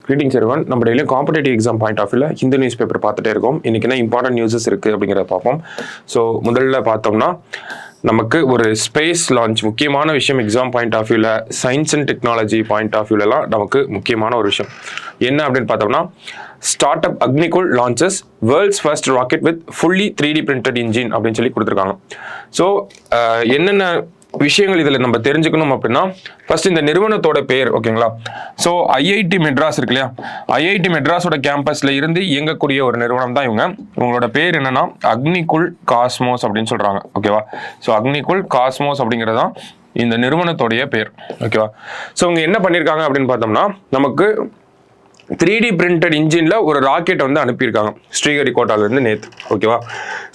Greetings everyone. நம்ம daily competitive exam point of வியூல Hindu news paper பார்த்துட்டே இருக்கோம். இன்னைக்கு என்ன இம்பார்ட்டன்ட் நியூஸஸ் இருக்கு அப்படிங்கிறத பார்ப்போம். ஸோ முதல்ல பார்த்தோம்னா நமக்கு ஒரு ஸ்பேஸ் லான்ச் முக்கியமான விஷயம் எக்ஸாம் பாயிண்ட் ஆஃப் வியூல science and technology point of வியூலலாம் நமக்கு முக்கியமான ஒரு விஷயம் என்ன அப்படின்னு பார்த்தோம்னா start up Agnikul launches world's first rocket with fully 3D printed engine அப்படின்னு சொல்லி கொடுத்துருக்காங்க. ஸோ என்னென்ன விஷயங்கள் இதில் நம்ம தெரிஞ்சுக்கணும் அப்படின்னா ஃபர்ஸ்ட் இந்த நிறுவனத்தோட பேர் ஓகேங்களா. ஸோ ஐஐடி மெட்ராஸ் இருக்கு இல்லையா, ஐஐடி மெட்ராஸோட கேம்பஸ்ல இருந்து இயங்கக்கூடிய ஒரு நிறுவனம் தான் இவங்க. இவங்களோட பேர் என்னன்னா அக்னிகுல் காஸ்மோஸ் அப்படின்னு சொல்றாங்க ஓகேவா. ஸோ அக்னிகுல் காஸ்மோஸ் அப்படிங்கிறது தான் இந்த நிறுவனத்தோடைய பேர் ஓகேவா. ஸோ இவங்க என்ன பண்ணியிருக்காங்க அப்படின்னு பார்த்தோம்னா நமக்கு 3D பிரிண்டட் இன்ஜின்ல ஒரு ராக்கெட் வந்து அனுப்பியிருக்காங்க ஸ்ரீஹரிகோட்டால இருந்து நேத்து ஓகேவா.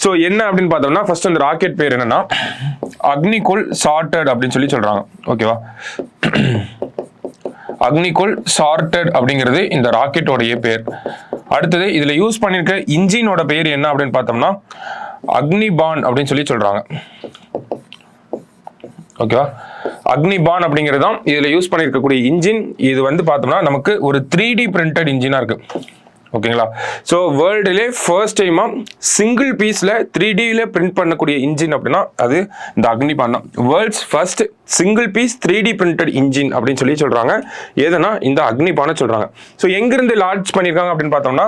ஸோ என்ன அப்படின்னு பார்த்தோம்னா ஃபர்ஸ்ட் அந்த ராக்கெட் பேர் என்னன்னா அக்னிகுல் சார்ட்டட் அப்படின்னு சொல்லி சொல்றாங்க ஓகேவா. அக்னிகுல் சார்ட்டட் அப்படிங்கிறது இந்த ராக்கெட்டோடைய பேர். அடுத்தது இதுல யூஸ் பண்ணிருக்க இன்ஜினோட பேர் என்ன அப்படின்னு பார்த்தோம்னா அக்னிபான் அப்படின்னு சொல்லி சொல்றாங்க ஓகேவா. அக்னிபான் அப்படிங்கிறது தான் இதுல யூஸ் பண்ணிருக்கக்கூடிய இன்ஜின். இது வந்து பார்த்தோம்னா நமக்கு ஒரு 3D பிரிண்டட் இன்ஜினா இருக்கு ஓகேங்களா. ஸோ வேர்ல்டுலே ஃபர்ஸ்ட் டைமா சிங்கிள் பீஸ்ல 3Dல பிரிண்ட் பண்ணக்கூடிய இன்ஜின் அப்படின்னா அது இந்த அக்னிபான் தான். World's first single piece 3D printed engine அப்படின்னு சொல்லி சொல்றாங்க. எதுனா இந்த அக்னிபானை சொல்றாங்க. ஸோ எங்கிருந்து லான்ச் பண்ணியிருக்காங்க அப்படின்னு பார்த்தோம்னா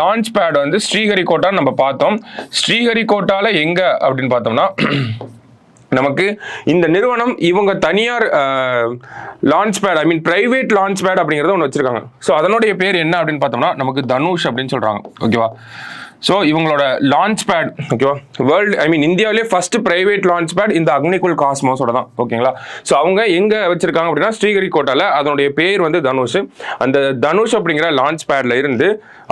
லான்ச் பேட் வந்து ஸ்ரீஹரிகோட்டா நம்ம பார்த்தோம். ஸ்ரீஹரிகோட்டால எங்க அப்படின்னு பார்த்தோம்னா நமக்கு இந்த நிறுவனம் இவங்க தனியார் launch bad private launch bad அப்படிங்கறத ஒன்று வச்சிருக்காங்க. ஸோ அதனுடைய பேர் என்ன அப்படின்னு பார்த்தோம்னா நமக்கு தனுஷ் அப்படின்னு சொல்றாங்க ஓகேவா. ஸோ இவங்களோட லான்ச் பேட் ஓகேவா வேர்ல்டு இந்தியாவிலே ஃபர்ஸ்ட் பிரைவேட் லான்ச் பேட் இந்த அக்னிகுல் காஸ்மோஸோட தான் ஓகேங்களா. ஸோ அவங்க எங்க வச்சிருக்காங்க அப்படின்னா ஸ்ரீஹரிகோட்டால. அதனுடைய பேர் வந்து தனுஷ். அந்த தனுஷ் அப்படிங்கிற லான்ச் பேட்ல இருந்து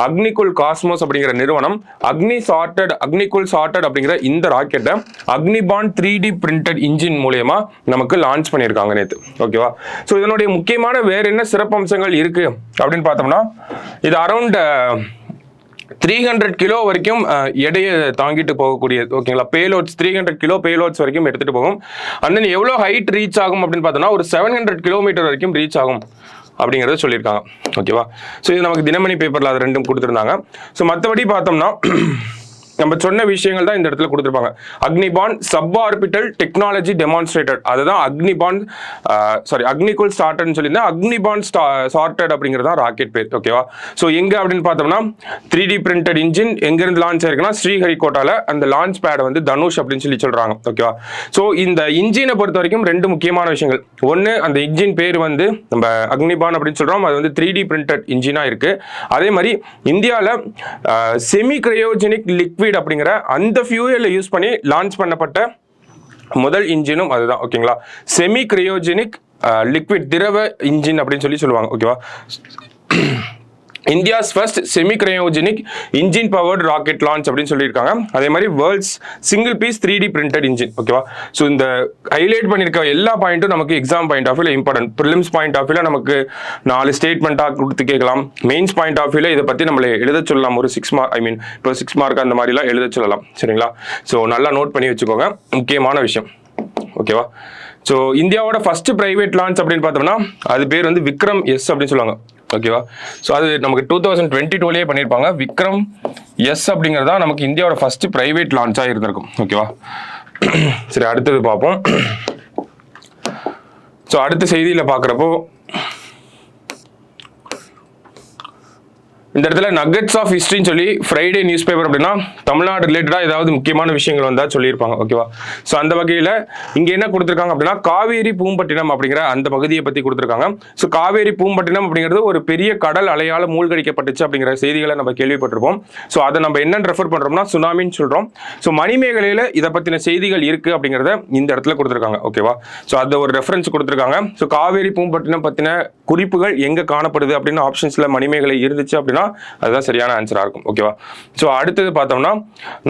அக்னிகுல் காஸ்மோஸ் அப்படிங்கிற நிறுவனம் அக்னிகுல் சார்ட்டட் அப்படிங்கிற இந்த ராக்கெட்டை அக்னிபான் 3D பிரிண்டட் இன்ஜின் மூலயமா நமக்கு லான்ச் பண்ணியிருக்காங்க நேற்று ஓகேவா. ஸோ இதனுடைய முக்கியமான வேற என்ன சிறப்பம்சங்கள் இருக்கு அப்படின்னு பார்த்தோம்னா இது அரௌண்ட் 300 கிலோ வரைக்கும் எடையை தாங்கிட்டு போகக்கூடிய ஓகேங்களா. பேலோட்ஸ் 300 கிலோ பேலோட்ஸ் வரைக்கும் எடுத்துட்டு போகும். அண்ட் தென் எவ்வளோ ஹைட் ரீச் ஆகும் அப்படின்னு பார்த்தோம்னா ஒரு 700 கிலோமீட்டர் வரைக்கும் ரீச் ஆகும் அப்படிங்கிறத சொல்லியிருக்காங்க ஓகேவா. ஸோ இது நமக்கு தினமணி பேப்பர்ல அது ரெண்டும் கொடுத்துருந்தாங்க. ஸோ மற்றபடி பார்த்தோம்னா நம்ம சொன்ன விஷயங்கள் தான் இந்த இடத்துல கொடுத்துருப்பாங்க. Agnibaan sub orbital technology demonstrated, அதுதான் அக்னிகுல் சார்ட்டட்னு சொல்லியிருந்தேன். அக்னிபான் சார்ட்டட் அப்படிங்கிறது தான் ராக்கெட் பேர் ஓகேவா. ஸோ எங்க அப்படின்னு பார்த்தோம்னா 3D பிரிண்டட் இன்ஜின் எங்கிருந்து லான்ச் ஆயிருக்குன்னா ஸ்ரீஹரிகோட்டால. அந்த லான்ச் பேட் வந்து தனுஷ் அப்படின்னு சொல்லி சொல்றாங்க ஓகேவா. ஸோ இந்த இன்ஜினை பொறுத்த வரைக்கும் ரெண்டு முக்கியமான விஷயங்கள். ஒன்று அந்த இன்ஜின் பேர் வந்து நம்ம அக்னிபான் அப்படின்னு சொல்றோம், அது வந்து 3D பிரிண்டட் இன்ஜினா இருக்கு. அதே மாதிரி இந்தியாவில் செமி கிரையோஜெனிக் லிக்விட் அப்படிங்கிற அந்த ஃபியூயலை யூஸ் பண்ணி லான்ச் பண்ணப்பட்ட முதல் இன்ஜினும் அதுதான் ஓகேங்களா. செமி கிரையோஜெனிக் லிக்விட் திரவ இன்ஜின் அப்படின்னு சொல்லி சொல்லுவாங்க ஓகேவா. India's first semi cryogenic engine powered rocket launch அப்படின்னு சொல்லியிருக்காங்க. அதே மாதிரி world's single piece 3D printed engine ஓகேவா. ஸோ இந்த ஹைலைட் பண்ணியிருக்க எல்லா பாயிண்ட்டும் நமக்கு எக்ஸாம் பாயிண்ட் ஆஃப் வியூல இம்பார்ட்டன்ட். ப்ரிலிம்ஸ் பாயிண்ட் ஆஃப் வியூல நமக்கு 4 ஸ்டேட்மெண்ட்டாக கொடுத்து கேட்கலாம். மெயின்ஸ் பாயிண்ட் ஆஃப் வியூல இதை பற்றி நம்மளை எழுத சொல்லலாம். ஒரு 6 மார்க் இப்போ 6 மார்க் அந்த மாதிரிலாம் எழுத சொல்லலாம் சரிங்களா. ஸோ நல்லா நோட் பண்ணி வச்சுக்கோங்க, முக்கியமான விஷயம் ஓகேவா. ஸோ இந்தியாவோட ஃபர்ஸ்ட் பிரைவேட் லான்ச் அப்படின்னு பார்த்தோம்னா அது பேர் வந்து விக்ரம் எஸ் அப்படின்னு சொல்லுவாங்க ஓகேவா. ஸோ அது நமக்கு 2022 பண்ணியிருப்பாங்க. விக்ரம் எஸ் அப்படிங்கிறதா நமக்கு இந்தியாவோட ஃபர்ஸ்ட் பிரைவேட் லான்ச்சாக இருந்திருக்கும் ஓகேவா. சரி அடுத்தது பார்ப்போம். ஸோ அடுத்த செய்தியில் பார்க்குறப்போ இந்த இடத்துல நகட்ஸ் ஆஃப் ஹிஸ்ட்ரின்னு சொல்லி ஃப்ரைடே நியூஸ் பேப்பர் அப்படின்னா தமிழ்நாடு ரிலேட்டடாக ஏதாவது முக்கியமான விஷயங்கள் வந்தால் சொல்லியிருப்பாங்க ஓகேவா. ஸோ அந்த வகையில் இங்கே என்ன கொடுத்துருக்காங்க அப்படின்னா காவேரி பூம்பட்டினம் அப்படிங்கிற அந்த பகுதியை பற்றி கொடுத்துருக்காங்க. ஸோ காவேரி பூம்பட்டினம் அப்படிங்கிறது ஒரு பெரிய கடல் அலையால் மூழ்கடிக்கப்பட்டுச்சு அப்படிங்கிற செய்திகளை நம்ம கேள்விப்பட்டிருப்போம். ஸோ அதை நம்ம என்னென்னு ரெஃபர் பண்ணுறோம்னா சுனாமின்னு சொல்கிறோம். ஸோ மணிமேகலையில் இதை பற்றின செய்திகள் இருக்குது அப்படிங்கிறத இந்த இடத்துல கொடுத்துருக்காங்க ஓகேவா. ஸோ அதை ஒரு ரெஃபரன்ஸ் கொடுத்துருக்காங்க. ஸோ காவேரி பூம்பட்டினம் பற்றின குறிப்புகள் எங்கே காணப்படுது அப்படின்னு ஆப்ஷன்ஸில் மணிமேகலை இருந்துச்சு அப்படின்னா அதுதான் சரியான ஆன்சரா இருக்கும் ஓகேவா. சோ அடுத்தது பார்த்தோம்னா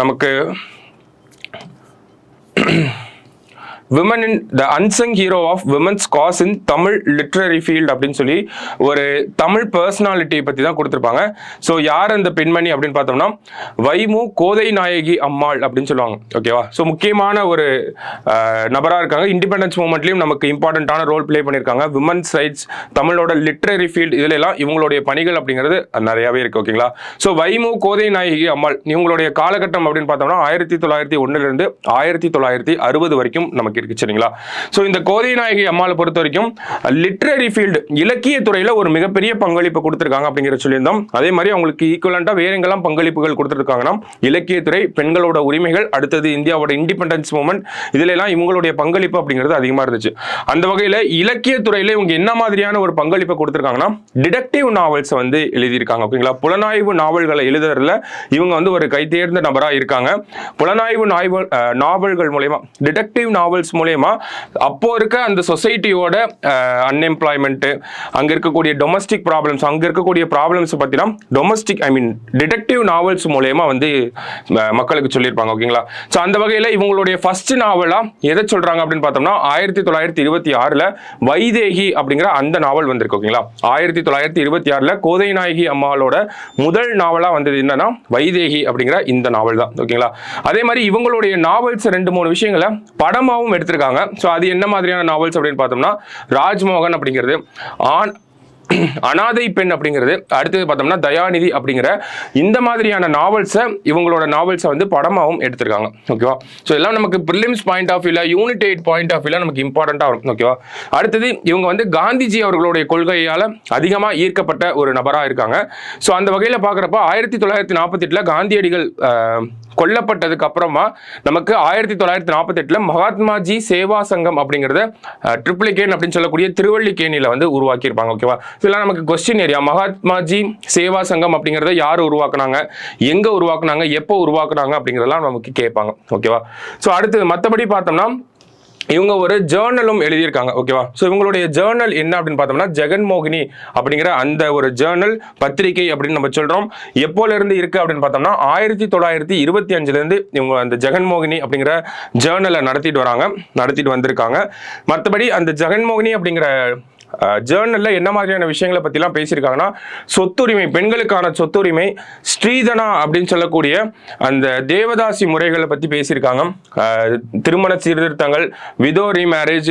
நமக்கு women in the unsung hero of women's cause in Tamil literary field அப்படின்னு சொல்லி ஒரு தமிழ் பர்சனாலிட்டியை பற்றி தான் கொடுத்துருப்பாங்க. ஸோ யார் அந்த பெண்மணி அப்படின்னு பார்த்தோம்னா வைமு கோதை நாயகி அம்மாள் அப்படின்னு சொல்லுவாங்க. ஓகேவா? ஸோ முக்கியமான ஒரு நபராக இருக்காங்க. இண்டிபெண்டன்ஸ் மூவ்மெண்ட்லையும் நமக்கு இம்பார்ட்டண்ட்டான ரோல் பிளே பண்ணியிருக்காங்க. விமன்ஸ் ரைட்ஸ், தமிழோட லிட்ரரி ஃபீல்டு, இதுல எல்லாம் இவங்களுடைய பணிகள் அப்படிங்கிறது நிறையாவே இருக்கு. ஓகேங்களா? ஸோ வைமு கோதை நாயகி அம்மாள் இவங்களுடைய காலகட்டம் அப்படின்னு பார்த்தோம்னா 1901 1960 வரைக்கும் நமக்கு இருக்கு. சரிங்களா? ஸோ இந்த கோதை நாயகி அம்மாளை பொறுத்த வரைக்கும் லிட்ரரி ஃபீல்டு, இலக்கிய துறையில ஒரு மிகப்பெரிய பங்களிப்பு கொடுத்திருக்காங்க அப்படிங்கிற சொல்லியிருந்தோம். அதே மாதிரி அவங்களுக்கு ஈக்குவலண்டா வேற எங்கெல்லாம் பங்களிப்புகள் கொடுத்திருக்காங்கன்னா இலக்கியத்துறை, பெண்களோட உரிமைகள், அடுத்தது இந்தியாவோட இண்டிபெண்டன்ஸ் மூவ்மெண்ட், இதுல எல்லாம் இவங்களுடைய பங்களிப்பு அப்படிங்கிறது அதிகமா இருந்துச்சு. அந்த வகையில இலக்கிய துறையில இவங்க என்ன மாதிரியான ஒரு பங்களிப்பை கொடுத்திருக்காங்கன்னா டிடெக்டிவ் நாவல்ஸ் வந்து எழுதியிருக்காங்க. ஓகேங்களா? புலனாய்வு நாவல்களை எழுதுறதுல இவங்க வந்து ஒரு கைதேர்ந்த நபரா இருக்காங்க. புலனாய்வு நாவல்கள் மூலமா, டிடெக்டிவ் நாவல்ஸ் மூலமா அப்போ இருக்க அந்த சொசைட்டியோட அன்எம்ப்ளாய்மெண்ட், அங்க இருக்கக்கூடிய டொமஸ்டிக் ப்ராப்ளம்ஸ், அங்க இருக்கக்கூடிய ப்ராப்ளம்ஸ் பத்தினா டிடெக்டிவ் நாவல்ஸ் மூலமா வந்து மக்களுக்கு சொல்லியிருப்பாங்க. ஓகேங்களா? ஸோ அந்த வகையில் இவங்களுடைய ஃபர்ஸ்ட் நாவலா எதை சொல்றாங்க அப்படின்னு பார்த்தோம்னா 1926 வைதேகி அப்படிங்கிற அந்த நாவல் வந்திருக்கு. ஓகேங்களா? 1926 கோதை நாயகி அம்மாளோட முதல் நாவலா வந்தது என்னன்னா வைதேகி அப்படிங்கிற இந்த நாவல் தான். ஓகேங்களா? அதே மாதிரி இவங்களுடைய நாவல்ஸ் 2-3 விஷயங்களை படமாவும் எடுத்திருக்காங்க. ஸோ அது என்ன மாதிரியான நாவல்ஸ் அப்படின்னு பார்த்தோம்னா ராஜ்மோகன் அப்படிங்கிறது, அனாதை பெண் அப்படிங்கிறது, அடுத்தது பார்த்தோம்னா தயாநிதி அப்படிங்கிற இந்த மாதிரியான நாவல்ஸை, இவங்களோட நாவல்ஸை வந்து படமாகவும் எடுத்திருக்காங்க. ஓகேவா? ஸோ எல்லாம் நமக்கு ப்ரிலிம்ஸ் பாயிண்ட் ஆஃப் வியூல, யூனிட் 8 பாயிண்ட் ஆஃப் வியூல நமக்கு இம்பார்ட்டண்டா வரும். ஓகேவா? அடுத்தது இவங்க வந்து காந்திஜி அவர்களுடைய கொள்கையால அதிகமாக ஈர்க்கப்பட்ட ஒரு நபராக இருக்காங்க. ஸோ அந்த வகையில் பார்க்குறப்ப 1948 காந்தியடிகள் கொல்லப்பட்டதுக்கு அப்புறமா நமக்கு 1948 மகாத்மாஜி சேவா சங்கம் அப்படிங்கிறத ட்ரிப்ளிகேன் அப்படின்னு சொல்லக்கூடிய திருவள்ளிக்கேணியில வந்து உருவாக்கியிருப்பாங்க. ஓகேவா? இதெல்லாம் நமக்கு கொஸ்டின் ஏரியா. மகாத்மாஜி சேவா சங்கம் அப்படிங்கிறத யார் உருவாக்குனாங்க, எங்க உருவாக்குனாங்க, எப்போ உருவாக்குனாங்க அப்படிங்கிறதெல்லாம் நமக்கு கேட்பாங்க. ஓகேவா? ஸோ அடுத்தது மற்றபடி பார்த்தோம்னா இவங்க ஒரு ஜேர்னலும் எழுதியிருக்காங்க. ஓகேவா? ஸோ இவங்களுடைய ஜேர்னல் என்ன அப்படின்னு பார்த்தோம்னா ஜெகன்மோகினி அப்படிங்கிற அந்த ஒரு ஜேர்னல் பத்திரிகை அப்படின்னு நம்ம சொல்றோம். எப்போல இருந்து இருக்கு அப்படின்னு பார்த்தோம்னா 1925 இவங்க அந்த ஜெகன்மோகினி அப்படிங்கிற ஜேர்னலை நடத்திட்டு வந்திருக்காங்க. மற்றபடி அந்த ஜெகன்மோகினி அப்படிங்கிற ஜேர்னல்ல என்ன மாதிரியான விஷயங்களை பத்திலாம் பேசியிருக்காங்கன்னா சொத்துரிமை, பெண்களுக்கான சொத்துரிமை, ஸ்ரீதனா அப்படின்னு சொல்லக்கூடிய அந்த தேவதாசி முறைகளை பத்தி பேசியிருக்காங்க. திருமண சீர்திருத்தங்கள், விதோ ரீமேரேஜ்,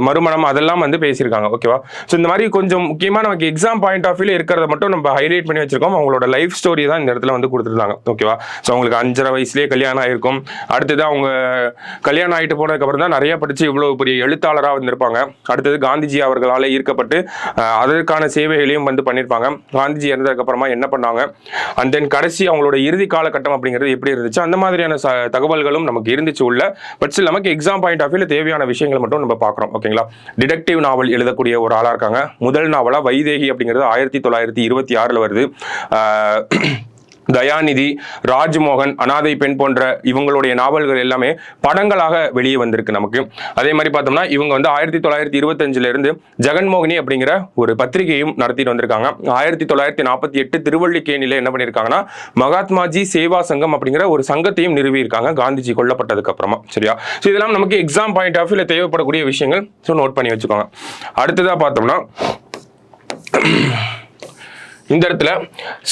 மறுமணம், அதெல்லாம் வந்து பேசியிருக்காங்க. ஓகேவா? ஸோ இந்த மாதிரி கொஞ்சம் முக்கியமான நமக்கு எக்ஸாம் பாயிண்ட் ஆஃப் வியூல இருக்கிறத மட்டும் நம்ம ஹைலைட் பண்ணி வச்சிருக்கோம். அவங்களோட லைஃப் ஸ்டோரி தான் இந்த இடத்துல வந்து கொடுத்துருந்தாங்க. ஓகேவா? ஸோ அவங்களுக்கு 5.5 வயசுலேயே கல்யாணம் ஆயிருக்கும். அடுத்தது அவங்க கல்யாணம் ஆகிட்டு போனதுக்கு அப்புறம் தான் நிறைய படிச்சு இவ்வளவு பெரிய எழுத்தாளராக வந்திருப்பாங்க. அடுத்தது காந்திஜி அவர்களால் ஈர்க்கப்பட்டு அதற்கான சேவைகளையும் வந்து பண்ணியிருப்பாங்க. காந்திஜி இறந்ததுக்கு அப்புறமா என்ன பண்ணாங்க, அண்ட் தென் கடைசி அவங்களோட இறுதி காலகட்டம் அப்படிங்கிறது எப்படி இருந்துச்சு, அந்த மாதிரியான தகவல்களும் நமக்கு இருந்துச்சு உள்ள. பட் ஸ்டில் நமக்கு எக்ஸாம் பாயிண்ட் ஆஃப் வியூல தேவையான விஷயங்களை மட்டும் நம்ம பார்க்குறோம். ஓகேங்களா? டிடெக்டிவ் நாவல் எழுதக்கூடிய ஒரு ஆளாக இருக்காங்க. முதல் நாவலா வைதேகி அப்படிங்கிறது 1926 வருது. தயாநிதி, ராஜ்மோகன், அனாதை பெண் போன்ற இவங்களுடைய நாவல்கள் எல்லாமே படங்களாக வெளியே வந்திருக்கு நமக்கு. அதே மாதிரி பார்த்தோம்னா இவங்க வந்து 1925 ஜெகன்மோகினி அப்படிங்கிற ஒரு பத்திரிகையும் நடத்திட்டு வந்திருக்காங்க. 1948 திருவள்ளிக்கேணியில என்ன பண்ணியிருக்காங்கன்னா மகாத்மாஜி சேவா சங்கம் அப்படிங்கிற ஒரு சங்கத்தையும் நிறுவி இருக்காங்க காந்திஜி கொல்லப்பட்டதுக்கு அப்புறமா. சரியா? ஸோ இதெல்லாம் நமக்கு எக்ஸாம் பாயிண்ட் ஆஃப் வியூல தேவைப்படக்கூடிய விஷயங்கள். ஸோ நோட் பண்ணி வச்சுக்கோங்க. அடுத்ததா பார்த்தோம்னா இந்த இடத்துல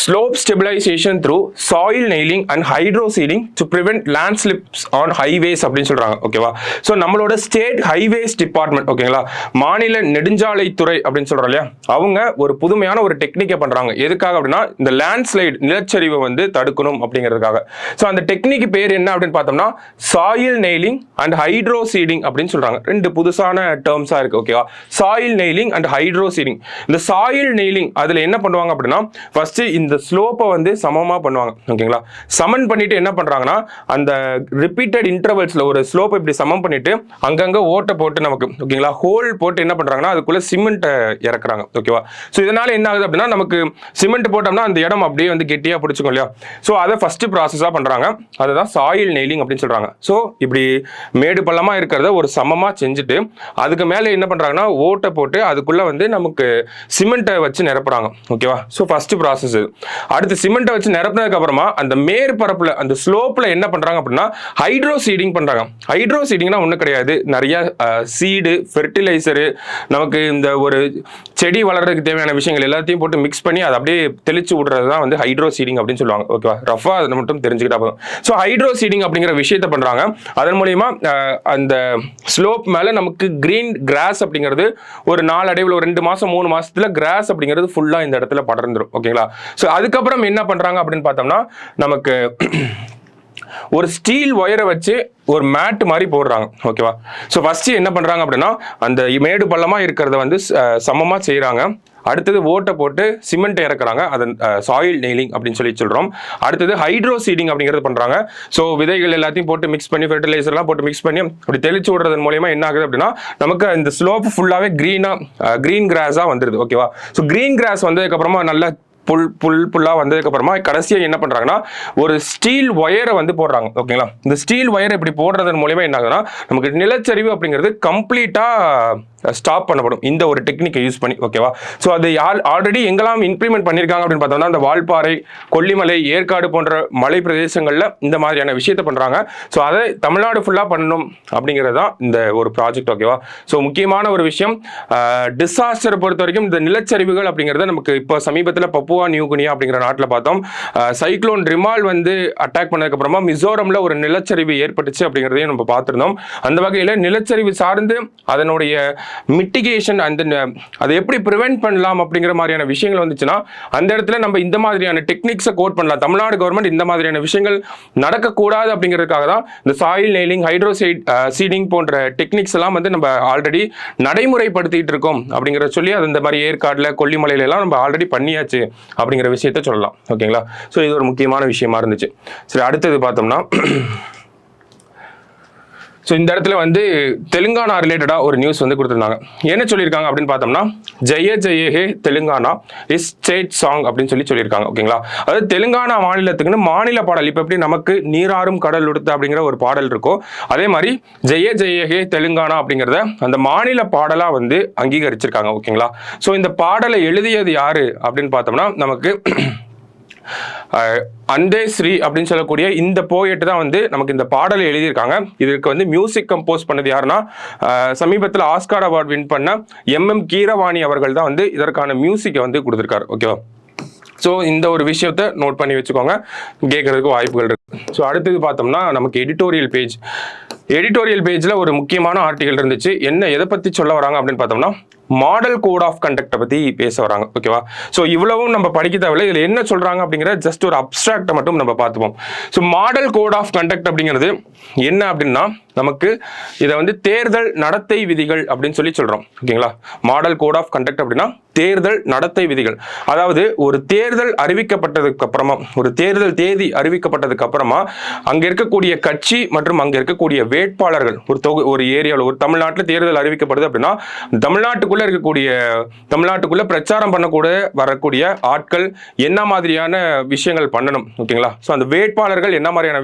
slope stabilization through soil nailing and hydro seeding to prevent land slips on highways அப்படின்னு சொல்றாங்க. ஓகேவா? ஸோ நம்மளோட ஸ்டேட் ஹைவேஸ் டிபார்ட்மெண்ட், ஓகேங்களா, மாநில நெடுஞ்சாலைத்துறை அப்படின்னு சொல்றோம் இல்லையா, அவங்க ஒரு புதுமையான ஒரு டெக்னிக்கை பண்றாங்க. எதுக்காக அப்படின்னா இந்த லேண்ட் ஸ்லைடு, நிலச்சரிவை வந்து தடுக்கணும் அப்படிங்கிறதுக்காக. ஸோ அந்த டெக்னிக் பேர் என்ன அப்படின்னு பார்த்தோம்னா soil nailing and hydro seeding அப்படின்னு சொல்றாங்க. 2 புதுசான டேர்ம்ஸா இருக்கு. ஓகேவா? Soil nailing and hydro seeding. இந்த சாயில் நெயிலிங் அதுல என்ன பண்ணுவாங்க ஃபர்ஸ்ட் இந்த ஸ்லோப்பை வந்து சமமா பண்ணுவாங்க. ஓகேங்களா? சமன் பண்ணிட்டு என்ன பண்றாங்கன்னா அந்த ரிப்பீட்டட் இன்டர்வல்ஸ்ல ஒரு ஸ்லோப் இப்படி சமம் பண்ணிட்டு அங்கங்க ஓட்டை போட்டு நமக்கு, ஓகேங்களா, ஹோல் போட்டு என்ன பண்றாங்கன்னா அதுக்குள்ள சிமெண்ட் இறக்குறாங்க. ஓகேவா? ஸோ இதனால என்ன ஆகுது அப்படின்னா நமக்கு சிமெண்ட் போட்டோம்னா அந்த இடம் அப்படியே வந்து கெட்டியா பிடிச்சிக்கும் இல்லையா? ஸோ அதை ஃபர்ஸ்ட் ப்ராசஸா பண்றாங்க. அதுதான் சாயில் நெயிலிங் அப்படின்னு சொல்றாங்க. ஸோ இப்படி மேடு பள்ளமா இருக்கிறத ஒரு சமமா செஞ்சுட்டு அதுக்கு மேல என்ன பண்றாங்கன்னா ஓட்டை போட்டு அதுக்குள்ள வந்து நமக்கு சிமெண்ட்டை வச்சு நிரப்புறாங்க. ஓகேவா? So first process. அடுத்து சிமெண்ட்டை வச்சு நிரப்புனதுக்கு அப்புறமா அந்த மேற்பரப்புல அந்த ஸ்லோப்ல என்ன பண்றாங்க அப்படின்னா ஹைட்ரோ சீடிங் பண்றாங்க. ஹைட்ரோ சீடிங்னா ஒன்றும் கிடையாது, நிறைய சீடு, ஃபெர்டிலைசரு, நமக்கு இந்த ஒரு செடி வளர்றதுக்கு தேவையான விஷயங்கள் எல்லாத்தையும் போட்டு மிக்ஸ் பண்ணி அதை அப்படியே தெளிச்சு விடுறது தான் வந்து ஹைட்ரோ சீடிங் அப்படின்னு சொல்லுவாங்க. ஓகேவா, ரஃபா அதை மட்டும் தெரிஞ்சுக்கிட்டா போதும். ஸோ ஹைட்ரோ சீடிங் அப்படிங்கிற விஷயத்தை பண்றாங்க. அதன் மூலியமா அந்த ஸ்லோப் மேல நமக்கு கிரீன் கிராஸ் அப்படிங்கிறது ஒரு நாளடைவில் ஒரு 2 மாசம் 3 மாசத்துல கிராஸ் அப்படிங்கிறது ஃபுல்லா இந்த இடத்துல படர்ந்துரும். ஓகேங்களா. ஸோ அதுக்கப்புறம் என்ன பண்றாங்க அப்படின்னு பார்த்தோம்னா நமக்கு ஒரு ஸ்டீல் ஒயரை வச்சு ஒரு மேட் மாதிரி போடுறாங்க. ஓகேவா. ஸோ ஃபர்ஸ்ட் என்ன பண்றாங்க அப்படின்னா அந்த மேடு பள்ளமா இருக்கிறத வந்து சமமா செய்யறாங்க. அடுத்தது ஓட்டை போட்டு சிமெண்ட் இறக்குறாங்க, அதன் சாயில் நெய்லிங் அப்படின்னு சொல்லி சொல்றோம். அடுத்தது ஹைட்ரோ சீடிங் அப்படிங்கிறது பண்றாங்க. ஸோ விதைகள் எல்லாத்தையும் போட்டு மிக்ஸ் பண்ணி ஃபெர்டிலைசர்லாம் போட்டு மிக்ஸ் பண்ணி அப்படி தெளிச்சு விடுறதன் மூலமா என்ன ஆகுது அப்படின்னா நமக்கு இந்த ஸ்லோப் ஃபுல்லாவே கிரீன் கிராஸா வந்துருது. ஓகேவா. ஸோ கிரீன் கிராஸ் வந்ததுக்கு அப்புறமா நல்ல புல்லா வந்ததுக்கு அப்புறமா கடைசியா என்ன பண்றாங்கன்னா ஒரு ஸ்டீல் ஒயரை வந்து போடுறாங்க. ஓகேங்களா. இந்த ஸ்டீல் ஒயர் இப்படி போடுறதன் மூலமா என்ன ஆகுதுன்னா நமக்கு நிலச்சரிவு அப்படிங்கிறது கம்ப்ளீட்டா ஸ்டாப் பண்ணப்படும் இந்த ஒரு டெக்னிக்கை யூஸ் பண்ணி. ஓகேவா. ஸோ அது ஆல்ரெடி எங்கெல்லாம் இம்ப்ளிமெண்ட் பண்ணியிருக்காங்க அப்படின்னு பார்த்தோம்னா இந்த வால்பாறை, கொல்லிமலை, ஏற்காடு போன்ற மலை பிரதேசங்களில் இந்த மாதிரியான விஷயத்தை பண்ணுறாங்க. ஸோ அதை தமிழ்நாடு ஃபுல்லாக பண்ணணும் அப்படிங்கிறது தான் இந்த ஒரு ப்ராஜெக்ட். ஓகேவா. ஸோ முக்கியமான ஒரு விஷயம், டிசாஸ்டரை பொறுத்த வரைக்கும் இந்த நிலச்சரிவுகள் அப்படிங்கிறத நமக்கு இப்போ சமீபத்தில் பப்புவா நியூ கினியா அப்படிங்கிற நாட்டில் பார்த்தோம். சைக்ளோன் ரிமால் வந்து அட்டாக் பண்ணதுக்கு அப்புறமா மிசோரம்ல ஒரு நிலச்சரிவு ஏற்பட்டுச்சு அப்படிங்கிறதையும் நம்ம பார்த்துருந்தோம். அந்த வகையில் நிலச்சரிவு சார்ந்து அதனுடைய மிட்டிகேஷன் அதை எப்படி ப்ரிவென்ட் பண்ணலாம் அப்படிங்கிற மாதிரியான விஷயங்கள் வந்துச்சுன்னா அந்த இடத்துல நம்ம இந்த மாதிரியான டெக்னிக்ஸை கோட் பண்ணலாம். தமிழ்நாடு கவர்மெண்ட் இந்த மாதிரியான விஷயங்கள் நடக்கக்கூடாது அப்படிங்கிறதுக்காக தான் இந்த சாயில் நெய்லிங், ஹைட்ரோ சீடிங் போன்ற டெக்னிக்ஸ் எல்லாம் வந்து நம்ம ஆல்ரெடி நடைமுறைப்படுத்திட்டு இருக்கோம் அப்படிங்கிற சொல்லி அது இந்த மாதிரி ஏற்காடுல, கொல்லிமலையில எல்லாம் நம்ம ஆல்ரெடி பண்ணியாச்சு அப்படிங்கிற விஷயத்த சொல்லலாம். ஓகேங்களா. ஸோ இது ஒரு முக்கியமான விஷயமா இருந்துச்சு. சரி, அடுத்தது பார்த்தோம்னா ஸோ இந்த இடத்துல வந்து தெலுங்கானா ரிலேட்டடாக ஒரு நியூஸ் வந்து கொடுத்துருந்தாங்க. என்ன சொல்லியிருக்காங்க அப்படின்னு பார்த்தோம்னா ஜெய ஜெய ஹே தெலுங்கானா இஸ் ஸ்டேட் சாங் அப்படின்னு சொல்லியிருக்காங்க. ஓகேங்களா. அதாவது தெலுங்கானா மாநிலத்துக்குன்னு மாநில பாடல், இப்போ எப்படி நமக்கு நீராறும் கடல் உடுத்த அப்படிங்கிற ஒரு பாடல் இருக்கோ அதே மாதிரி ஜெய ஜெய ஹே தெலுங்கானா அப்படிங்கிறத அந்த மாநில பாடலாக வந்து அங்கீகரிச்சிருக்காங்க. ஓகேங்களா. ஸோ இந்த பாடலை எழுதியது யாரு அப்படின்னு பார்த்தோம்னா நமக்கு அந்தே ஸ்ரீ அப்படின்னு சொல்லக்கூடிய இந்த போயட் தான் வந்து நமக்கு இந்த பாடலை எழுதியிருக்காங்க. இதற்கு வந்து மியூசிக் கம்போஸ் பண்ணது யாருன்னா சமீபத்தில் ஆஸ்கார் அவார்ட் வின் பண்ண MM கீரவாணி அவர்கள் தான் வந்து இதற்கான மியூசிக்கை வந்து கொடுத்துருக்காரு. ஓகேவா. ஸோ இந்த ஒரு விஷயத்த நோட் பண்ணி வச்சுக்கோங்க, கேட்கறதுக்கு வாய்ப்புகள் இருக்கு. ஸோ அடுத்தது பார்த்தோம்னா நமக்கு எடிட்டோரியல் பேஜில் ஒரு முக்கியமான ஆர்டிகல் இருந்துச்சு. எதை பற்றி சொல்ல வராங்க அப்படின்னு பார்த்தோம்னா மாடல் கோட் ஆஃப் கண்டக்டை பற்றி பேச வராங்க. ஓகேவா. ஸோ இவ்வளவும் நம்ம படிக்க தேவையில்லை, இதில் என்ன சொல்றாங்க அப்படிங்கிற ஜஸ்ட் ஒரு அப்ஸ்ட்ராக்டை மட்டும் நம்ம பார்த்துப்போம். So model code of conduct அப்படிங்கிறது என்ன அப்படின்னா நமக்கு இதை வந்து தேர்தல் நடத்தை விதிகள் அப்படின்னு சொல்றோம். ஓகேங்களா. மாடல் கோட் ஆஃப் கண்டக்ட் அப்படின்னா தேர்தல் நடத்தை விதிகள். அதாவது ஒரு தேர்தல் அறிவிக்கப்பட்டதுக்கு அப்புறமா, ஒரு தேர்தல் தேதி அறிவிக்கப்பட்டதுக்கு அப்புறமா அங்க இருக்கக்கூடிய கட்சி மற்றும் அங்க இருக்கக்கூடிய வேட்பாளர்கள் ஒரு ஏரியாவில் ஒரு தமிழ்நாட்டில் தேர்தல் அறிவிக்கப்படுது அப்படின்னா தமிழ்நாட்டுக்குள்ள பிரச்சாரம் பண்ணக்கூட வரக்கூடிய ஆட்கள் என்ன மாதிரியான விஷயங்கள் பண்ணணும். ஓகேங்களா. ஸோ அந்த வேட்பாளர்கள் என்ன மாதிரியான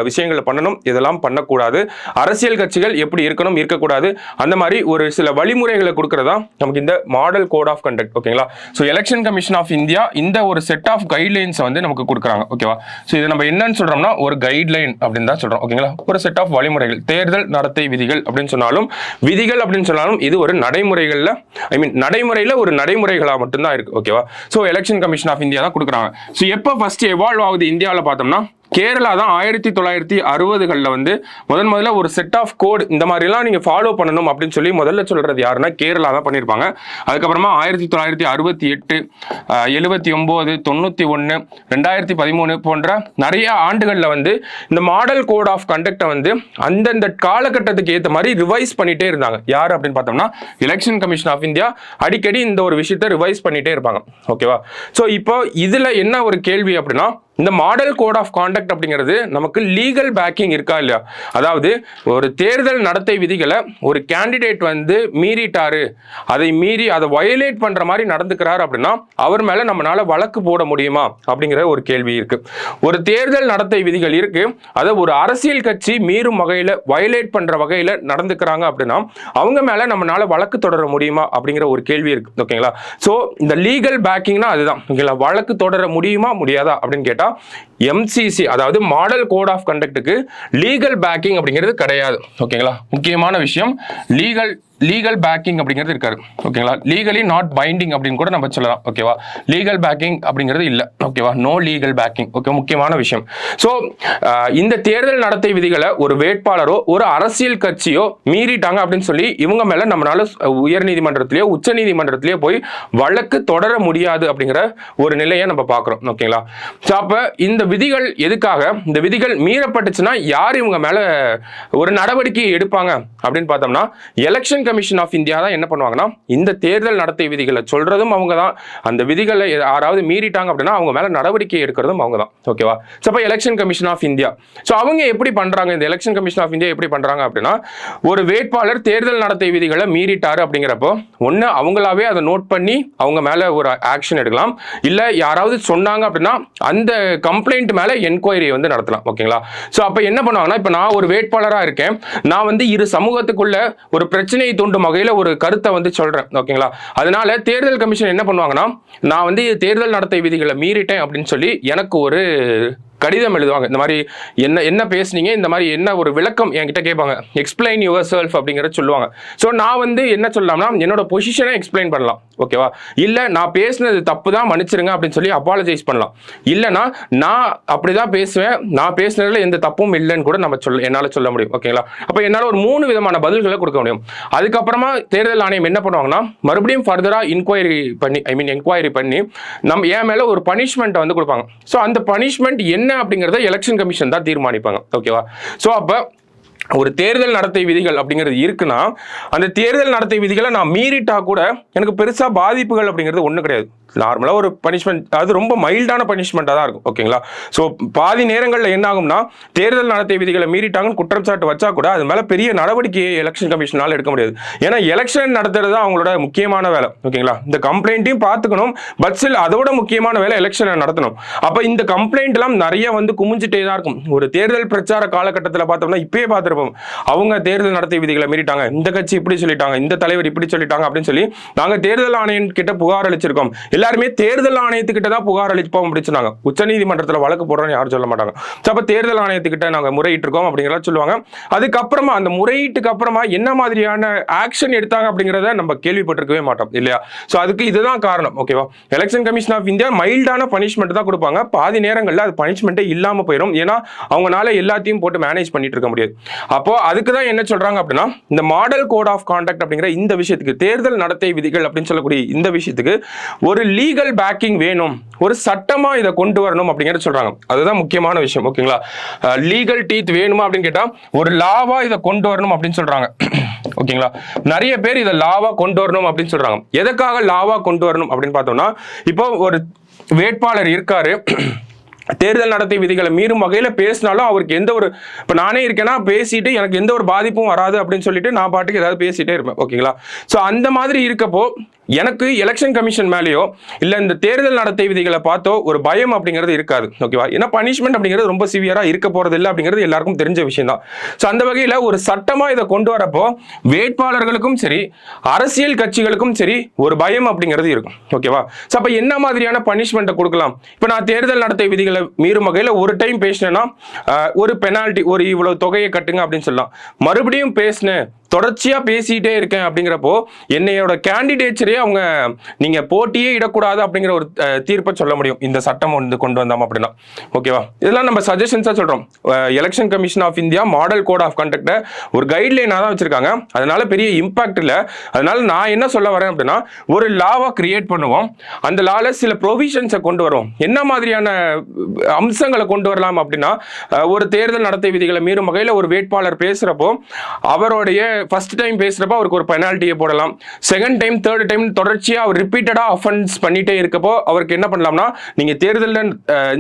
விஷயங்களை பண்ணணும், இதெல்லாம் பண்ணக்கூடாது. அரசியல் கட்சிகள் எப்படி இருக்கணும், இருக்கக்கூடாது, அந்த மாதிரி ஒரு சில வழிமுறைகளை கொடுக்கறதா நமக்கு இந்த மாடல் கோட் ஆஃப் கண்டக்ட். ஓகேங்களா. So election commission of India இந்த ஒரு செட் ஆஃப் கைட்லைன்ஸ் வந்து நமக்கு கொடுக்குறாங்க. ஓகேவா. ஸோ இதை நம்ம என்னன்னு சொல்றோம்னா ஒரு கைட்லைன் அப்படின்னு தான் சொல்றோம். ஓகேங்களா. ஒரு செட் ஆஃப் வழிமுறைகள், தேர்தல் நடத்தை விதிகள் அப்படின்னு சொன்னாலும் விதிகள் அப்படின்னு சொன்னாலும் இது ஒரு நடைமுறையில் ஒரு நடைமுறைகளா மட்டும்தான் இருக்கு. ஓகேவா. So election commission of India தான் கொடுக்குறாங்க. ஸோ எப்போ ஃபர்ஸ்ட் எவால்வ் ஆகுது இந்தியாவில் பார்த்தோம்னா கேரளா தான் 1960களில் வந்து முதல்ல ஒரு செட் ஆஃப் கோட் இந்த மாதிரிலாம் நீங்கள் ஃபாலோ பண்ணணும் அப்படின்னு சொல்லி முதல்ல சொல்றது யாருன்னா கேரளா தான் பண்ணியிருப்பாங்க. அதுக்கப்புறமா 1968, 79, 91, 2013 போன்ற நிறைய ஆண்டுகளில் வந்து இந்த மாடல் கோட் ஆஃப் கண்டக்டை வந்து அந்தந்த காலகட்டத்துக்கு ஏற்ற மாதிரி ரிவைஸ் பண்ணிட்டே இருந்தாங்க. யார் அப்படின்னு பார்த்தோம்னா எலெக்ஷன் கமிஷன் ஆஃப் இந்தியா அடிக்கடி இந்த ஒரு விஷயத்தை ரிவைஸ் பண்ணிட்டே இருப்பாங்க. ஓகேவா. ஸோ இப்போ இதில் என்ன ஒரு கேள்வி அப்படின்னா இந்த மாடல் கோட் ஆஃப் கான்டக்ட் அப்படிங்கிறது நமக்கு லீகல் பேக்கிங் இருக்கா இல்லையா? அதாவது ஒரு தேர்தல் நடத்தை விதிகளை ஒரு கேண்டிடேட் வந்து மீறிட்டாரு, அதை மீறி அதை வயலேட் பண்ற மாதிரி நடந்துக்கிறாரு அப்படின்னா அவர் மேல நம்மளால வழக்கு போட முடியுமா அப்படிங்கிற ஒரு கேள்வி இருக்கு. ஒரு தேர்தல் நடத்தை விதிகள் இருக்கு, அதை ஒரு அரசியல் கட்சி மீறும் வகையில வயலேட் பண்ற வகையில நடந்துக்கிறாங்க அப்படின்னா அவங்க மேல நம்மளால வழக்கு தொடர முடியுமா அப்படிங்கிற ஒரு கேள்வி இருக்கு. ஓகேங்களா? சோ இந்த லீகல் பேக்கிங்னா அதுதான். ஓகேங்களா? வழக்கு தொடர முடியுமா முடியாதா அப்படின்னு கேட்டா எம்சிசி அதாவது மாடல் கோட் ஆஃப் கண்டக்டுக்கு லீகல் பேக்கிங் அப்படிங்கிறது கிடையாது. ஓகேங்களா? முக்கியமான விஷயம், லீகல் பேக்கிங் அப்படிங்கிறது இருக்காரு. ஓகேங்களா? லீகலி நாட் பைண்டிங் அப்படின்னு கூட நம்ம சொல்லலாம். ஓகேவா? லீகல் பேக்கிங் அப்படிங்கிறது இல்ல. ஓகேவா? No legal packing. ஓகே, முக்கியமான விஷயம். சோ இந்த தேர்தல் நடத்தை விதிகளை ஒரு வேட்பாளரோ ஒரு அரசியல் கட்சியோ மீறிட்டாங்க அப்படின்னு சொல்லி இவங்க மேல நம்மளால உயர் நீதிமன்றத்திலேயோ உச்ச நீதிமன்றத்திலேயோ போய் வழக்கு தொடர முடியாது அப்படிங்கிற ஒரு நிலையை நம்ம பார்க்கிறோம். ஓகேங்களா? சோ அப்ப இந்த விதிகள் எதுக்காக, இந்த விதிகள் மீறப்பட்டுச்சுன்னா யார் இவங்க மேல ஒரு நடவடிக்கை எடுப்பாங்க அப்படின்னு பார்த்தோம்னா எலெக்ஷன் கமிஷன் ஆஃப் இந்தியா தான் என்ன பண்ணுவாங்கன்னா இந்த தேர்தல் நடத்தை விதிகளை சொல்றதும் அவங்க தான், அந்த விதிகளை யாராவது மீறிட்டாங்க அப்படின்னா அவங்க மேல நடவடிக்கை எடுக்கிறதும் அவங்க தான். ஓகேவா? சோ அப்ப election commission of India so அவங்க எப்படி பண்றாங்க, இந்த எலெக்ஷன் கமிஷன் ஆஃப் இந்தியா எப்படி பண்றாங்க அப்படின்னா ஒரு வேட்பாளர் தேர்தல் நடத்தை விதிகளை மீறிட்டாரு அப்படிங்கிறப்போ ஒன்னு அவங்களாவே அதை நோட் பண்ணி அவங்க மேல ஒரு ஆக்ஷன் எடுக்கலாம், இல்ல யாராவது சொன்னாங்க அப்படின்னா அந்த கம்ப்ளைண்ட் மேல என்கொயரி வந்து நடத்தலாம். ஓகேங்களா? சோ அப்ப என்ன பண்ணுவாங்கன்னா இப்ப நான் ஒரு வேட்பாளரா இருக்கேன், நான் வந்து இரு சமூகத்துக்குள்ள ஒரு பிரச்சனையை தூண்டும் வகையில ஒரு கருத்தை வந்து சொல்றேன். ஓகேங்களா? அதனால தேர்தல் கமிஷன் என்ன பண்ணுவாங்கன்னா நான் வந்து தேர்தல் நடத்தை விதிகளை மீறிட்டேன் அப்படின்னு சொல்லி எனக்கு ஒரு கடிதம் எழுதுவாங்க. இந்த மாதிரி என்ன பேசுனீங்க, இந்த மாதிரி என்ன ஒரு விளக்கம் என்கிட்ட கேட்பாங்க, எக்ஸ்பிளைன் யுவர் செல்ஃப் அப்படிங்கிறத சொல்லுவாங்க. ஸோ நான் வந்து என்ன சொல்லலாம்னா என்னோட பொசிஷனை எக்ஸ்பிளைன் பண்ணலாம். ஓகேவா? இல்ல நான் பேசுனது தப்பு தான் மன்னிச்சிருங்க அப்படின்னு சொல்லி அப்பாலஜைஸ் பண்ணலாம். இல்லைன்னா நான் அப்படிதான் பேசுவேன், நான் பேசுனதுல எந்த தப்பும் இல்லைன்னு கூட நம்ம என்னால சொல்ல முடியும். ஓகேங்களா? அப்ப என்னால ஒரு 3 விதமான பதில்களை கொடுக்க முடியும். அதுக்கப்புறமா தேர்தல் ஆணையம் என்ன பண்ணுவாங்கன்னா மறுபடியும் ஃபர்தரா என்கொயரி பண்ணி நம்ம என் மேல ஒரு பனிஷ்மெண்ட் வந்து கொடுப்பாங்க. ஸோ அந்த பனிஷ்மெண்ட் என்ன அப்படிங்கறத எலெக்ஷன் கமிஷன் தான் தீர்மானிப்பாங்க. ஓகேவா? சோ அப்ப ஒரு தேர்தல் நடத்தை விதிகள் அப்படிங்கிறது இருக்குன்னா அந்த தேர்தல் நடத்தை விதிகளை நான் மீறிட்டா கூட எனக்கு பெருசா பாதிப்புகள் அப்படிங்கிறது ஒண்ணு கிடையாது. நார்மலா ஒரு பனிஷ்மெண்ட், அது ரொம்ப மைல்டான பனிஷ்மெண்டா தான் இருக்கும். ஓகேங்களா? ஸோ பாதி நேரங்களில் என்ன ஆகும்னா தேர்தல் நடத்தை விதிகளை மீறிட்டாங்கன்னு குற்றச்சாட்டு வச்சா கூட அது மேல பெரிய நடவடிக்கையை எலெக்ஷன் கமிஷனால எடுக்க முடியாது. ஏன்னா எலெக்ஷன் நடத்துறது தான் அவங்களோட முக்கியமான வேலை. ஓகேங்களா? இந்த கம்ப்ளைண்ட்டையும் பார்த்துக்கணும், பட் ஸ்டில் அதோட முக்கியமான வேலை எலெக்ஷனை நடத்தணும். அப்ப இந்த கம்ப்ளைண்ட் எல்லாம் நிறைய வந்து குமிஞ்சிட்டே தான் இருக்கும். ஒரு தேர்தல் பிரச்சார காலகட்டத்தில் பார்த்தோம்னா இப்பயே பார்த்துருப்போம், அவங்க தேர்தல் நடத்தை விதிகளை மீறிட்டாங்க, இந்த கட்சி இப்படி சொல்லிட்டாங்க, இந்த தலைவர் இப்படி சொல்லிட்டாங்க அப்படின்னு சொல்லி நாங்க தேர்தல் ஆணையம் கிட்ட புகார் அளிச்சிருக்கோம், எல்லாருமே தேர்தல் ஆணையத்துக்கிட்ட தான் புகார் அளிப்போம் அப்படின்னு சொன்னாங்க. உச்சநீதிமன்றத்தில் வழக்கு போடுறோம்னு யாரும் சொல்ல மாட்டாங்க. அப்ப தேர்தல் ஆணையத்துக்கிட்ட நாங்க முறையிட்டு இருக்கோம் அப்படிங்கிறத சொல்லுவாங்க. அதுக்கப்புறமா அந்த முறையீட்டுக்கு அப்புறமா என்ன மாதிரியான ஆக்ஷன் எடுத்தாங்க அப்படிங்கிறத நம்ம கேள்விப்பட்டிருக்கவே மாட்டோம் இல்லையா? சோ அதுக்கு இதுதான் காரணம். ஓகேவா? எலெக்ஷன் கமிஷன் ஆஃப் இந்தியா மைல்டான பனிஷ்மெண்ட் தான் கொடுப்பாங்க. பாதி நேரங்கள்ல அது பனிஷ்மெண்ட்டே இல்லாம போயிடும். ஏன்னா அவங்களால எல்லாத்தையும் போட்டு மேனேஜ் பண்ணிட்டு இருக்க முடியாது. அப்போ அதுக்கு தான் என்ன சொல்றாங்க அப்படின்னா இந்த மாடல் கோட் ஆஃப் கான்டக்ட் அப்படிங்கிற இந்த விஷயத்துக்கு, தேர்தல் நடத்தை விதிகள் அப்படின்னு சொல்லக்கூடிய இந்த விஷயத்துக்கு ஒரு லீகல் பேக்கிங் வேணும், ஒரு சட்டமா இதை கொண்டு வரணும் அப்படிங்கிறத சொல்றாங்க. அதுதான் முக்கியமான விஷயம். ஓகேங்களா? லீகல் டீத் வேணுமா அப்படின்னு கேட்டா ஒரு லாவா இதை கொண்டு வரணும் அப்படின்னு சொல்றாங்க. ஓகேங்களா? நிறைய பேர் இதை லாவா கொண்டு வரணும் அப்படின்னு சொல்றாங்க. எதுக்காக லாவா கொண்டு வரணும் அப்படின்னு பார்த்தோம்னா இப்போ ஒரு வேட்பாளர் இருக்காரு, தேர்தல் நடத்தை விதிகளை மீறும் வகையில பேசினாலும் அவருக்கு எந்த ஒரு, இப்ப நானே இருக்கேன்னா பேசிட்டு எனக்கு எந்த ஒரு பாதிப்பும் வராது அப்படின்னு சொல்லிட்டு நான் பாட்டுக்கு ஏதாவது பேசிட்டே இருப்பேன். ஓகேங்களா? சோ அந்த மாதிரி இருக்கப்போ எனக்கு எலெக்ஷன் கமிஷன் மேலேயோ இல்ல இந்த தேர்தல் நடத்தை விதிகளை பார்த்தோ ஒரு பயம் அப்படிங்கிறது இருக்காது. ஓகேவா? ஏன்னா பனிஷ்மெண்ட் அப்படிங்கிறது ரொம்ப சிவியரா இருக்க போறது இல்லை அப்படிங்கிறது எல்லாருக்கும் தெரிஞ்ச விஷயம் தான். சோ அந்த வகையில ஒரு சட்டமா இதை கொண்டு வரப்போ வேட்பாளர்களுக்கும் சரி அரசியல் கட்சிகளுக்கும் சரி ஒரு பயம் அப்படிங்கிறது இருக்கும். ஓகேவா? சோ அப்ப என்ன மாதிரியான பனிஷ்மெண்ட்டை கொடுக்கலாம்? இப்ப நான் தேர்தல் நடத்தை விதிகளை மீறும் வகையில ஒரு டைம் பேசினேன்னா ஒரு பெனால்டி, ஒரு இவ்வளவு தொகையை கட்டுங்க அப்படின்னு சொல்லலாம். மறுபடியும் பேசினேன், தொடர்ச்சியா பேசிட்டே இருக்கேன் அப்படிங்கிறப்போ என்னையோட கேண்டிடேட்ஸரே அவங்க நீங்க போட்டியே இடக்கூடாது அப்படிங்கிற ஒரு தீர்ப்பை சொல்ல முடியும் இந்த சட்டம் வந்து கொண்டு வந்தோம் அப்படின்னா. ஓகேவா? இதெல்லாம் நம்ம சஜஷன்ஸா சொல்றோம். Election commission of India model code of கண்டக்ட ஒரு கைட்லைனா தான் வச்சிருக்காங்க. அதனால பெரிய இம்பாக்ட் இல்லை. அதனால நான் என்ன சொல்ல வரேன் அப்படின்னா ஒரு லாவா கிரியேட் பண்ணுவோம், அந்த லால சில ப்ரொவிஷன்ஸை கொண்டு வரும். என்ன மாதிரியான அம்சங்களை கொண்டு வரலாம் அப்படின்னா ஒரு தேர்தல் நடத்தை விதிகளை மீறும் வகையில் ஒரு வேட்பாளர் பேசுறப்போ அவருடைய ஃபர்ஸ்ட் டைம் பேசுறப்போ அவருக்கு ஒரு பெனால்ட்டியை போடலாம். செகண்ட் டைம் தேர்ட் டைம் தொடர்ச்சியாக அவர் ரிப்பீட்டடாக அஃபென்ஸ் பண்ணிட்டே இருக்கப்போ அவருக்கு என்ன பண்ணலாம்னா நீங்கள்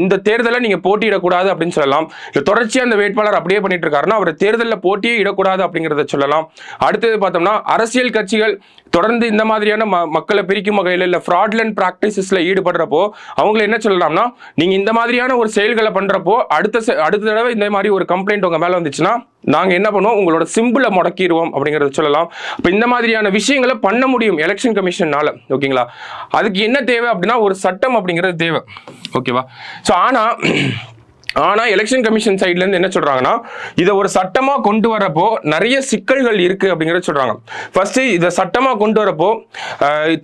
இந்த தேர்தலில் நீங்கள் போட்டியிடக்கூடாது அப்படின்னு சொல்லலாம். இல்லை தொடர்ச்சியாக அந்த வேட்பாளர் அப்படியே பண்ணிட்டு இருக்காருன்னா அவர் தேர்தலில் போட்டியே இடக்கூடாது அப்படிங்கிறத சொல்லலாம். அடுத்தது பார்த்தோம்னா அரசியல் கட்சிகள் தொடர்ந்து இந்த மாதிரியான மக்களை பிரிக்கும் வகையில் இல்லை ஃப்ராட்லண்ட் ப்ராக்டிசஸ்ல ஈடுபடுறப்போ அவங்களை என்ன சொல்லலாம்னா நீங்க இந்த மாதிரியான ஒரு செயல்களை பண்றப்போ அடுத்த தடவை இந்த மாதிரி ஒரு கம்ப்ளைண்ட் உங்க மேல வந்துச்சுன்னா நாங்க என்ன பண்ணுவோம், உங்களோட சிம்பிளை முடக்கிடுவோம் அப்படிங்கறத சொல்லலாம். இப்போ இந்த மாதிரியான விஷயங்களை பண்ண முடியும் எலெக்ஷன் கமிஷன்னால. ஓகேங்களா, அதுக்கு என்ன தேவை அப்படின்னா ஒரு சட்டம் அப்படிங்கிறது தேவை. ஓகேவா, ஸோ ஆனால் எலெக்ஷன் கமிஷன் சைட்லேருந்து என்ன சொல்கிறாங்கன்னா இதை ஒரு சட்டமாக கொண்டு வரப்போ நிறைய சிக்கல்கள் இருக்குது அப்படிங்கிறத சொல்கிறாங்க. ஃபர்ஸ்ட் இதை சட்டமாக கொண்டு வரப்போ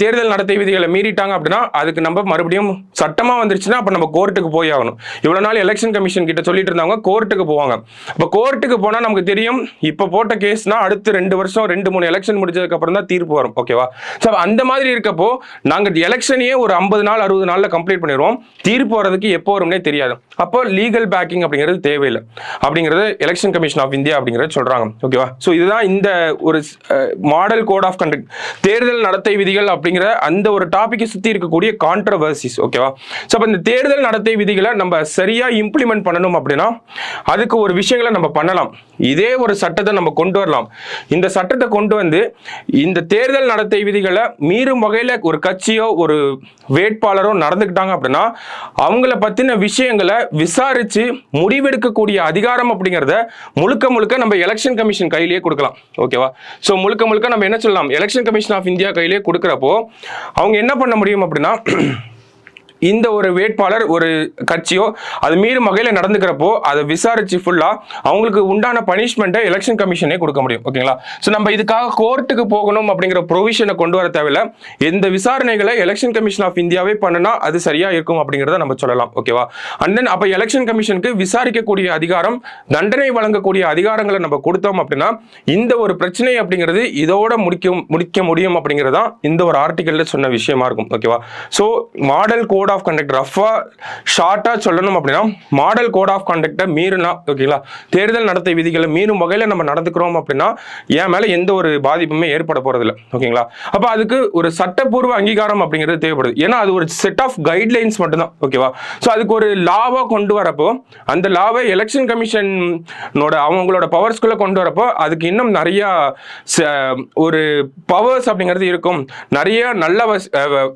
தேர்தல் நடத்தை விதிகளை மீறிட்டாங்க அப்படின்னா அதுக்கு நம்ம மறுபடியும் சட்டமாக வந்துருச்சுன்னா அப்போ நம்ம கோர்ட்டுக்கு போய் ஆகணும். இவ்வளோ நாள் எலெக்ஷன் கமிஷன் கிட்ட சொல்லிட்டு இருந்தவங்க கோர்ட்டுக்கு போவாங்க. இப்போ கோர்ட்டுக்கு போனால் நமக்கு தெரியும் இப்போ போட்ட கேஸ்னா அடுத்து 2 வருஷம் 2-3 எலெக்ஷன் முடிஞ்சதுக்கு அப்புறம் தான் தீர்ப்பு வரும். ஓகேவா, ஸோ அந்த மாதிரி இருக்கப்போ நாங்கள் எலெக்ஷனையே ஒரு 50 நாள் 60 நாளில் கம்ப்ளீட் பண்ணிடுவோம். தீர்ப்பு வரதுக்கு எப்போ வரும்னே தெரியாது. அப்போ லீகல் பேக்கிங் அப்படிங்கிறது தேவையில்லை அப்படிங்கிறது எலெக்ஷன் கமிஷன் ஆஃப் இந்தியா அப்படிங்கிறது சொல்றாங்க. ஓகேவா, ஸோ இதுதான் இந்த ஒரு மாடல் கோட் ஆஃப் கண்டக்ட் தேர்தல் நடத்தை விதிகள் அப்படிங்கிற அந்த ஒரு டாபிக்கை சுற்றி இருக்கக்கூடிய கான்ட்ரவர்சிஸ். ஓகேவா, ஸோ அப்போ இந்த தேர்தல் நடத்தை விதிகளை நம்ம சரியா இம்ப்ளிமெண்ட் பண்ணணும் அப்படின்னா அதுக்கு ஒரு விஷயங்களை நம்ம பண்ணலாம். இதே ஒரு சட்டத்தை நம்ம கொண்டு வரலாம். இந்த சட்டத்தை கொண்டு வந்து இந்த தேர்தல் நடத்தை விதிகளை மீறும் வகையில் ஒரு கட்சியோ ஒரு வேட்பாளரோ நடந்துக்கிட்டாங்க அப்படின்னா அவங்கள பத்தின விஷயங்களை விசாரிச்சு முடிவெடுக்கக்கூடிய அதிகாரம் அப்படிங்கிறத முழுக்க நம்ம எலெக்ஷன் கமிஷன் கையிலேயே கொடுக்கலாம். ஓகேவா, ஸோ முழுக்க நம்ம என்ன சொல்லலாம், எலெக்ஷன் கமிஷன் ஆஃப் இந்தியா கையிலேயே கொடுக்குறப்போ அவங்க என்ன பண்ண முடியும் அப்படின்னா இந்த ஒரு வேட்பாளர் ஒரு கட்சியோ அது மீறும் வகையில் நடந்துக்கிறப்போ அதை விசாரிச்சு ஃபுல்லா அவங்களுக்கு உண்டான பனிஷ்மெண்ட்டை எலெக்ஷன் கமிஷனே கொடுக்க முடியும். ஓகேங்களா, ஸோ நம்ம இதுக்காக கோர்ட்டுக்கு போகணும் அப்படிங்கிற ப்ரொவிஷனை கொண்டு வர தேவையில்ல. எந்த விசாரணைகளை எலெக்ஷன் கமிஷன் ஆஃப் இந்தியாவே பண்ணுனா அது சரியா இருக்கும் அப்படிங்கிறத நம்ம சொல்லலாம். ஓகேவா, அண்ட் தென் அப்போ எலெக்ஷன் கமிஷனுக்கு விசாரிக்கக்கூடிய அதிகாரம் தண்டனை வழங்கக்கூடிய அதிகாரங்களை நம்ம கொடுத்தோம் அப்படின்னா இந்த ஒரு பிரச்சனை அப்படிங்கிறது இதோட முடிக்க முடியும் அப்படிங்கிறதா இந்த ஒரு ஆர்டிகல்ல சொன்ன விஷயமா இருக்கும். ஓகேவா, so model code of conduct ரஃபா ஷார்ட்டா சொல்லணும் அப்படின்னா மாடல் கோட் ஆஃப் கண்டக்டை மீறினா ஓகேங்களா தேர்தல் நடத்தை விதிகளை மீறும் வகையில நம்ம நடந்துக்கிறோம் அப்படின்னா என் மேல எந்த ஒரு பாதிப்புமே ஏற்பட போறது இல்லை. ஓகேங்களா, அப்ப அதுக்கு ஒரு சட்டப்பூர்வ அங்கீகாரம் அப்படிங்கிறது தேவைப்படுது. ஏன்னா அது ஒரு செட் ஆஃப் கைட்லைன்ஸ் மட்டும்தான். ஓகேவா, ஸோ அதுக்கு ஒரு லாவா கொண்டு வரப்போ அந்த லாவை எலெக்ஷன் கமிஷனோட அவங்களோட பவர்ஸ்குள்ள கொண்டு வரப்போ அதுக்கு இன்னும் நிறைய ஒரு பவர்ஸ் அப்படிங்கிறது இருக்கும். நிறைய நல்ல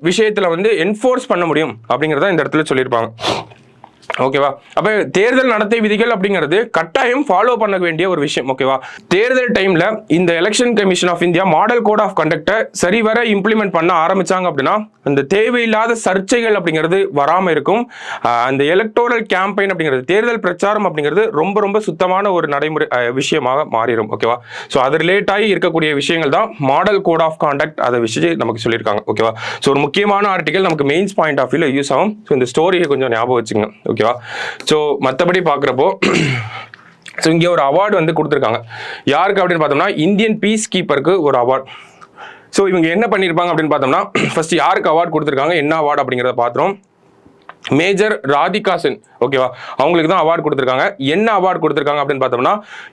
விஷயத்துல வந்து என்ஃபோர்ஸ் பண்ண முடியும் அப்படிங்கிறத இந்த இடத்துல சொல்லியிருப்பாங்க. ஓகேவா, அப்ப தேர்தல் நடத்தை விதிகள் அப்படிங்கிறது கட்டாயம் ஃபாலோ பண்ண வேண்டிய ஒரு விஷயம். ஓகேவா, தேர்தல் டைம்ல இந்த election commission of India model code of கண்டக்டை சரிவர இம்ப்ளிமெண்ட் பண்ண ஆரம்பிச்சாங்க அப்படின்னா அந்த தேவையில்லாத சர்ச்சைகள் அப்படிங்கிறது வராம இருக்கும். அந்த எலக்டோரல் கேம்பெயின் அப்படிங்கிறது தேர்தல் பிரச்சாரம் அப்படிங்கிறது ரொம்ப சுத்தமான ஒரு நடைமுறை விஷயமாக மாறிடும். ஓகேவா, ஸோ அது ரிலேட் ஆகி இருக்கக்கூடிய விஷயங்கள் தான் மாடல் கோட் ஆஃப் கான்டக்ட் அதை விஷயம் நமக்கு சொல்லியிருக்காங்க. ஓகேவா, ஸோ ஒரு முக்கியமான ஆர்டிகல் நமக்கு மெயின்ஸ் பாயிண்ட் ஆஃப் வியூல யூஸ் ஆகும். ஸோ இந்த ஸ்டோரியை கொஞ்சம் ஞாபகம் வச்சுங்க. ஓகேவா, ஸோ மற்றபடி பார்க்குறப்போ ஸோ இங்கே ஒரு அவார்டு வந்து கொடுத்துருக்காங்க. யாருக்கு அப்படின்னு பார்த்தோம்னா இந்தியன் பீஸ் கீப்பருக்கு ஒரு அவார்டு. ஸோ இவங்க என்ன பண்ணியிருப்பாங்க அப்படின்னு பார்த்தோம்னா ஃபர்ஸ்ட் யாருக்கு அவார்டு கொடுத்துருக்காங்க என்ன அவார்டு அப்படிங்கிறத பார்த்துரும். மேஜர் ராதிகா சென். ஓகேவா, அவங்களுக்கு தான் அவார்டு கொடுத்துருக்காங்க. என்ன அவார்டு கொடுத்துருக்காங்க அப்படின்னு பார்த்தோம்னா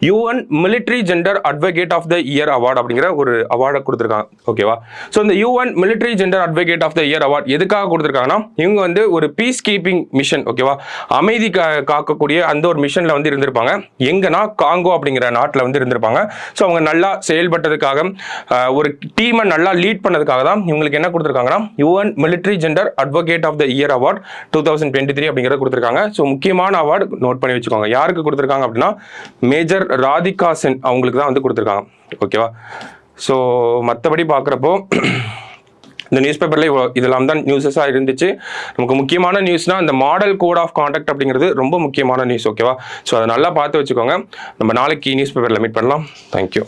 UN military gender advocate of the year award அப்படிங்கிற ஒரு அவார்டை கொடுத்துருக்காங்க. ஓகேவா, ஸோ இந்த UN military gender advocate of the year award எதுக்காக கொடுத்துருக்காங்கன்னா இவங்க வந்து ஒரு பீஸ் கீப்பிங் மிஷன் ஓகேவா அமைதி காக்கக்கூடிய அந்த ஒரு மிஷன்ல வந்து இருந்திருப்பாங்க. எங்கன்னா காங்கோ அப்படிங்கிற நாட்டில் வந்து இருந்திருப்பாங்க. ஸோ அவங்க நல்லா செயல்பட்டதுக்காக ஒரு டீமை நல்லா லீட் பண்ணதுக்காக தான் இவங்களுக்கு என்ன கொடுத்துருக்காங்கன்னா UN military gender advocate of the year award 2023 அப்படிங்கிறத கொடுத்துருக்காங்க. ஸோ முக்கியமான அவார்டு நோட் பண்ணி வச்சுக்கோங்க. யாருக்கு கொடுத்துருக்காங்க அப்படின்னா மேஜர் ராதிகா சென் அவங்களுக்கு தான் வந்து கொடுத்துருக்காங்க. ஓகேவா, ஸோ மற்றபடி பார்க்குறப்போ இந்த நியூஸ் பேப்பர்ல இதெல்லாம் தான் நியூஸஸாக இருந்துச்சு. நமக்கு முக்கியமான நியூஸ்னா இந்த மாடல் கோட் ஆஃப் கான்டக்ட் அப்படிங்கிறது ரொம்ப முக்கியமான நியூஸ். ஓகேவா, ஸோ அதை நல்லா பார்த்து வச்சுக்கோங்க. நம்ம நாளைக்கு நியூஸ் பேப்பரில் மீட் பண்ணலாம். தேங்க்யூ.